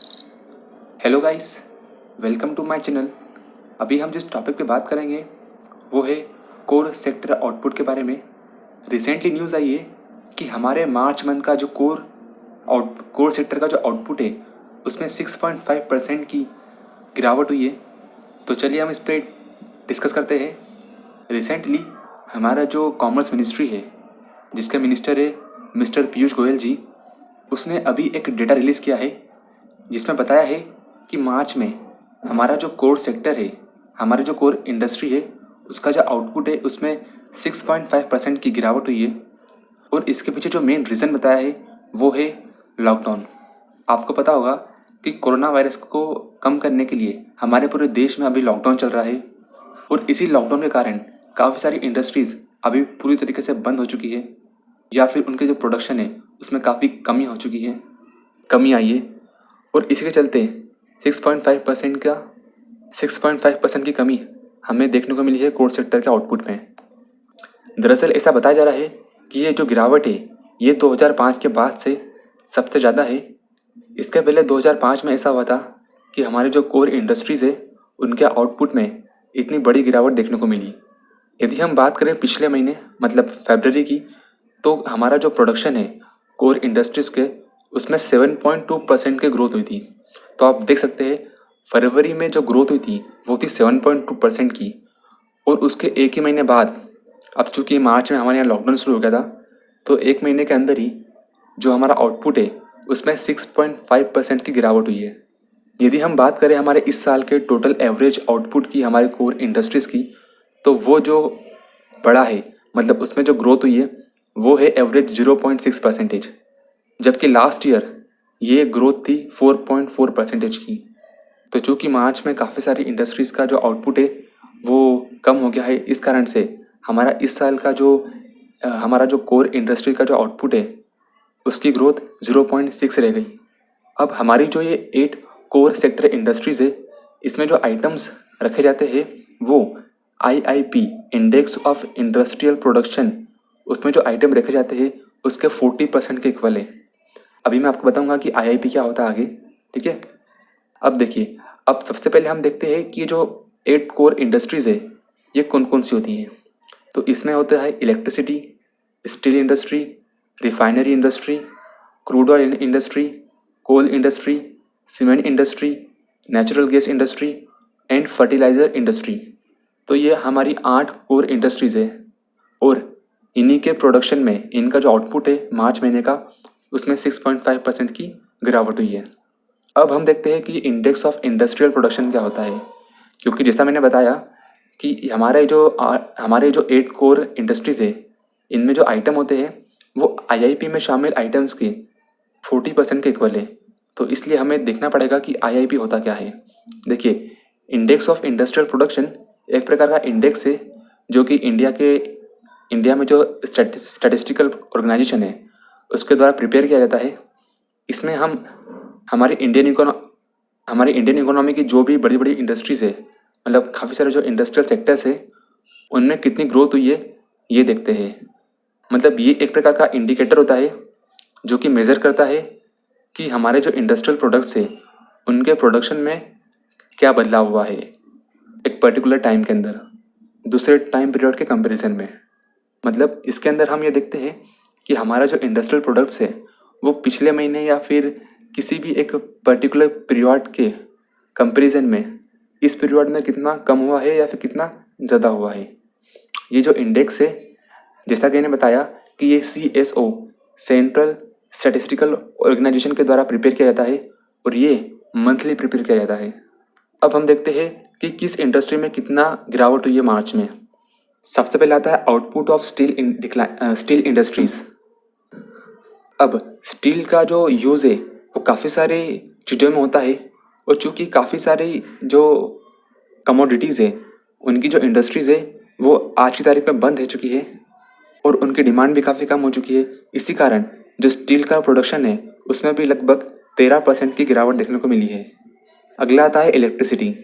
Hello guys, welcome to my channel. अभी हम जिस टॉपिक पे बात करेंगे वो है कोर सेक्टर आउटपुट के बारे में। रिसेंटली न्यूज़ आई है कि हमारे मार्च मंथ का जो कोर सेक्टर का जो आउटपुट है उसमें 6.5% की गिरावट हुई है। तो चलिए हम इस पर डिस्कस करते हैं। रिसेंटली हमारा जो कॉमर्स मिनिस्ट्री है, जिसके मिनिस्टर है मिस्टर पीयूष गोयल जी, उसने अभी एक डेटा रिलीज़ किया है जिसमें बताया है कि मार्च में हमारा जो कोर सेक्टर है, हमारी जो कोर इंडस्ट्री है, उसका जो आउटपुट है उसमें 6.5% की गिरावट हुई है। और इसके पीछे जो मेन रीज़न बताया है वो है लॉकडाउन। आपको पता होगा कि कोरोना वायरस को कम करने के लिए हमारे पूरे देश में अभी लॉकडाउन चल रहा है। और इसी लॉकडाउन के कारण काफ़ी सारी इंडस्ट्रीज़ अभी पूरी तरीके से बंद हो चुकी है, या फिर उनके जो प्रोडक्शन है उसमें काफ़ी कमी आई है। और इसी के चलते 6.5% की कमी हमें देखने को मिली है कोर सेक्टर के आउटपुट में। दरअसल ऐसा बताया जा रहा है कि ये जो गिरावट है ये 2005 के बाद से सबसे ज़्यादा है। इसके पहले 2005 में ऐसा हुआ था कि हमारे जो कोर इंडस्ट्रीज़ है उनके आउटपुट में इतनी बड़ी गिरावट देखने को मिली। यदि हम बात करें पिछले महीने मतलब फरवरी की, तो हमारा जो प्रोडक्शन है कोर इंडस्ट्रीज़ के उसमें 7.2% की ग्रोथ हुई थी। तो आप देख सकते हैं फरवरी में जो ग्रोथ हुई थी वो थी 7.2% की। और उसके एक ही महीने बाद, अब चूँकि मार्च में हमारे यहाँ लॉकडाउन शुरू हो गया था, तो एक महीने के अंदर ही जो हमारा आउटपुट है उसमें 6.5% की गिरावट हुई है। यदि हम बात करें हमारे इस साल के टोटल एवरेज आउटपुट की हमारे कोर इंडस्ट्रीज़ की, तो वो जो बड़ा है मतलब उसमें जो ग्रोथ हुई है वो है एवरेज 0.6%, जबकि लास्ट ईयर ये ग्रोथ थी 4.4% की। तो चूँकि मार्च में काफ़ी सारी इंडस्ट्रीज़ का जो आउटपुट है वो कम हो गया है, इस कारण से हमारा इस साल का हमारा जो कोर इंडस्ट्री का जो आउटपुट है उसकी ग्रोथ 0.6 रह गई। अब हमारी जो ये 8 कोर सेक्टर इंडस्ट्रीज़ है, इसमें जो आइटम्स रखे जाते हैं वो IIP index of industrial production, उसमें जो आइटम रखे जाते हैं उसके 40% के इक्वल है। अभी मैं आपको बताऊंगा कि IIP क्या होता है आगे, ठीक है। अब देखिए, अब सबसे पहले हम देखते हैं कि जो 8 कोर इंडस्ट्रीज़ है ये कौन कौन सी होती हैं। तो इसमें होता है electricity, steel industry, refinery industry, crude oil industry, coal industry, cement industry, natural gas industry and fertiliser industry. तो ये हमारी 8 कोर इंडस्ट्रीज़ है और इन्हीं के प्रोडक्शन में इनका जो आउटपुट है मार्च महीने का उसमें 6.5% की गिरावट हुई है। अब हम देखते हैं कि इंडेक्स ऑफ इंडस्ट्रियल प्रोडक्शन क्या होता है, क्योंकि जैसा मैंने बताया कि हमारे जो 8 कोर इंडस्ट्रीज़ है इनमें जो आइटम होते हैं वो IIP में शामिल आइटम्स के 40% के इक्वल है। तो इसलिए हमें देखना पड़ेगा कि IIP होता क्या है। देखिए, इंडेक्स ऑफ इंडस्ट्रियल प्रोडक्शन एक प्रकार का इंडेक्स है जो कि इंडिया में जो स्टैटिस्टिकल ऑर्गेनाइजेशन है उसके द्वारा प्रिपेयर किया जाता है। इसमें हम हमारी इंडियन इकोनॉमी की जो भी बड़ी बड़ी इंडस्ट्रीज़ है, मतलब काफ़ी सारे जो इंडस्ट्रियल सेक्टर्स है उनमें कितनी ग्रोथ हुई है ये देखते हैं। मतलब ये एक प्रकार का इंडिकेटर होता है जो कि मेज़र करता है कि हमारे जो इंडस्ट्रियल प्रोडक्ट्स है उनके प्रोडक्शन में क्या बदलाव हुआ है एक पर्टिकुलर टाइम के अंदर दूसरे टाइम पीरियड के कंपैरिजन में। मतलब इसके अंदर हम ये देखते हैं कि हमारा जो इंडस्ट्रियल प्रोडक्ट्स है वो पिछले महीने या फिर किसी भी एक पर्टिकुलर पीरियड के कंपैरिजन में इस पीरियड में कितना कम हुआ है या फिर कितना ज़्यादा हुआ है। ये जो इंडेक्स है, जैसा कि मैंने बताया कि ये CSO सेंट्रल स्टैटिस्टिकल ऑर्गेनाइजेशन के द्वारा प्रिपेयर किया जाता है और ये मंथली प्रिपेयर किया जाता है। अब हम देखते हैं कि किस इंडस्ट्री में कितना गिरावट हुई है मार्च में। सबसे पहले आता है आउटपुट ऑफ स्टील इंडस्ट्रीज़। अब स्टील का जो यूज़ है वो काफ़ी सारे चीज़ों में होता है और चूँकि काफ़ी सारी जो कमोडिटीज़ है उनकी जो इंडस्ट्रीज़ है वो आज की तारीख में बंद हो चुकी है और उनकी डिमांड भी काफ़ी कम हो चुकी है। इसी कारण जो स्टील का प्रोडक्शन है उसमें भी लगभग 13% की गिरावट देखने को मिली है। अगला आता है इलेक्ट्रिसिटी।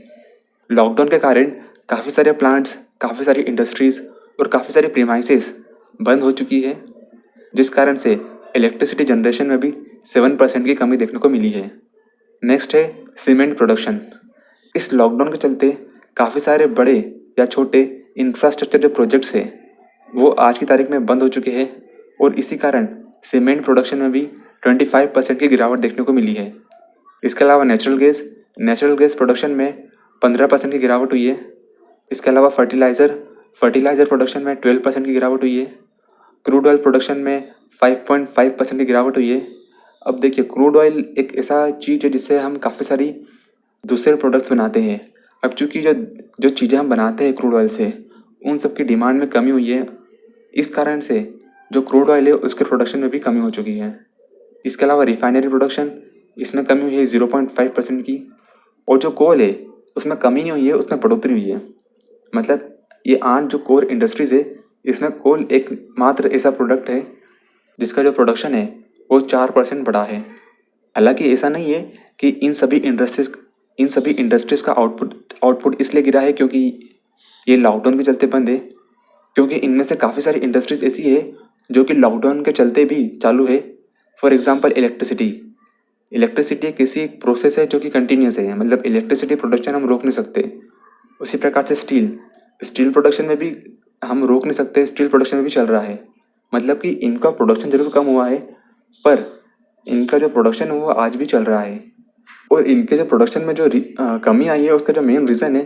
लॉकडाउन के कारण काफ़ी सारे प्लांट्स, काफ़ी सारी इंडस्ट्रीज़ और काफ़ी सारी प्रीमाइसेस बंद हो चुकी है, जिस कारण से इलेक्ट्रिसिटी जनरेशन में भी 7% की कमी देखने को मिली है। नेक्स्ट है सीमेंट प्रोडक्शन। इस लॉकडाउन के चलते काफ़ी सारे बड़े या छोटे इंफ्रास्ट्रक्चर जो प्रोजेक्ट्स हैं वो आज की तारीख में बंद हो चुके हैं और इसी कारण सीमेंट प्रोडक्शन में भी 25% की गिरावट देखने को मिली है। इसके अलावा नेचुरल गैस प्रोडक्शन में 15% की गिरावट हुई है। इसके अलावा फर्टिलाइज़र प्रोडक्शन में 12% की गिरावट हुई है। क्रूड ऑयल प्रोडक्शन में 5.5% की गिरावट हुई है। अब देखिए, क्रूड ऑयल एक ऐसा चीज़ है जिससे हम काफ़ी सारी दूसरे प्रोडक्ट्स बनाते हैं। अब चूँकि जो चीज़ें हम बनाते हैं क्रूड ऑयल से, उन सब की डिमांड में कमी हुई है। इस कारण से जो क्रूड ऑयल है उसके प्रोडक्शन में भी कमी हो चुकी है। इसके अलावा रिफाइनरी प्रोडक्शन, इसमें कमी हुई है 0.5% की। और जो कोल है उसमें कमी नहीं हुई है, उसमें बढ़ोतरी हुई है। मतलब ये 8 जो कोर इंडस्ट्रीज़ है, इसमें कोल एकमात्र ऐसा प्रोडक्ट है जिसका जो प्रोडक्शन है वो 4% बढ़ा है। हालांकि ऐसा नहीं है कि इन सभी इंडस्ट्रीज़ का आउटपुट इसलिए गिरा है क्योंकि ये लॉकडाउन के चलते बंद है, क्योंकि इनमें से काफ़ी सारी इंडस्ट्रीज़ ऐसी है जो कि लॉकडाउन के चलते भी चालू है। फॉर एग्जांपल इलेक्ट्रिसिटी एक ऐसी प्रोसेस है जो कि कंटिन्यूस है, मतलब इलेक्ट्रिसिटी प्रोडक्शन हम रोक नहीं सकते। उसी प्रकार से स्टील प्रोडक्शन में भी हम रोक नहीं सकते, स्टील प्रोडक्शन में भी चल रहा है। मतलब कि इनका प्रोडक्शन ज़रूर कम हुआ है पर इनका जो प्रोडक्शन है वो आज भी चल रहा है। और इनके जो प्रोडक्शन में जो कमी आई है उसका जो मेन रीज़न है,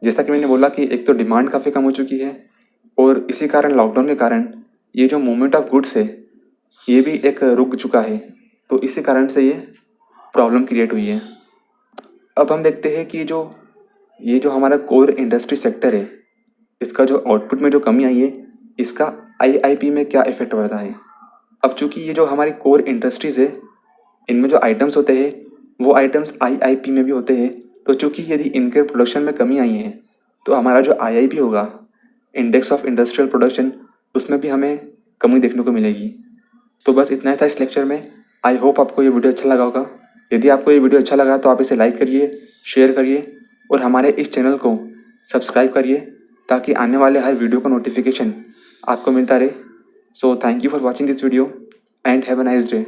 जैसा कि मैंने बोला कि एक तो डिमांड काफ़ी कम हो चुकी है और इसी कारण लॉकडाउन के कारण ये जो मूवमेंट ऑफ गुड्स है ये भी एक रुक चुका है। तो इसी कारण से ये प्रॉब्लम क्रिएट हुई है। अब हम देखते हैं कि ये जो हमारा कोर इंडस्ट्री सेक्टर है, इसका जो आउटपुट में जो कमी आई है इसका आईआईपी में क्या इफेक्ट पड़ता है। अब चूंकि ये जो हमारी कोर इंडस्ट्रीज़ है, इनमें जो आइटम्स होते हैं वो आइटम्स आईआईपी में भी होते हैं। तो चूंकि यदि इनके प्रोडक्शन में कमी आई है तो हमारा जो आईआईपी होगा, इंडेक्स ऑफ इंडस्ट्रियल प्रोडक्शन, उसमें भी हमें कमी देखने को मिलेगी। तो बस इतना ही था इस लेक्चर में। आई होप आपको ये वीडियो अच्छा लगा होगा। यदि आपको ये वीडियो अच्छा लगा तो आप इसे लाइक करिए, शेयर करिए और हमारे इस चैनल को सब्सक्राइब करिए ताकि आने वाले हर वीडियो का नोटिफिकेशन आपको मिलता रहे। So thank you for watching this video and have a nice day.